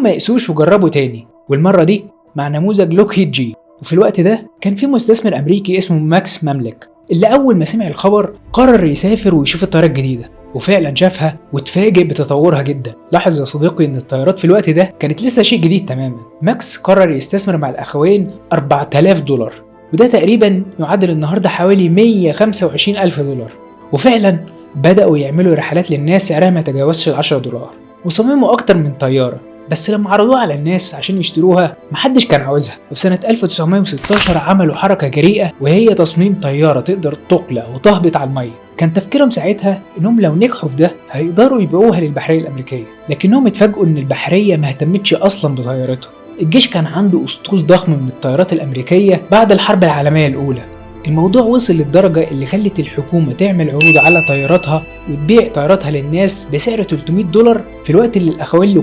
ما يقسوش وجربوا تاني، والمرة دي مع نموذج لوكهيد جي. وفي الوقت ده كان في مستثمر أمريكي اسمه ماكس مملك، اللي أول ما سمع الخبر قرر يسافر ويشوف الطيارة الجديدة، وفعلا شافها واتفاجئ بتطورها جدا. لاحظ يا صديقي ان الطيارات في الوقت ده كانت لسه شيء جديد تماما. ماكس قرر يستثمر مع الأخوين $4000، وده تقريبا يعادل النهارده حوالي $125,000. وفعلا بدأوا يعملوا رحلات للناس سعرها ما يتجاوزش $10، وصمموا أكتر من طيارة، بس لما عرضوها على الناس عشان يشتروها محدش كان عاوزها. وفي سنة 1916 عملوا حركة جريئة، وهي تصميم طيارة تقدر تقلع وتهبط على المية. كان تفكيرهم ساعتها انهم لو نجحوا في ده هيقدروا يبيعوها للبحرية الأمريكية، لكنهم اتفاجئوا ان البحرية ما اهتمتش اصلا بطيارتهم. الجيش كان عنده اسطول ضخم من الطيارات الأمريكية بعد الحرب العالمية الأولى. الموضوع وصل للدرجة اللي خلت الحكومة تعمل عروض على طياراتها وتبيع طياراتها للناس بسعر $300 في الوقت اللي الأخوين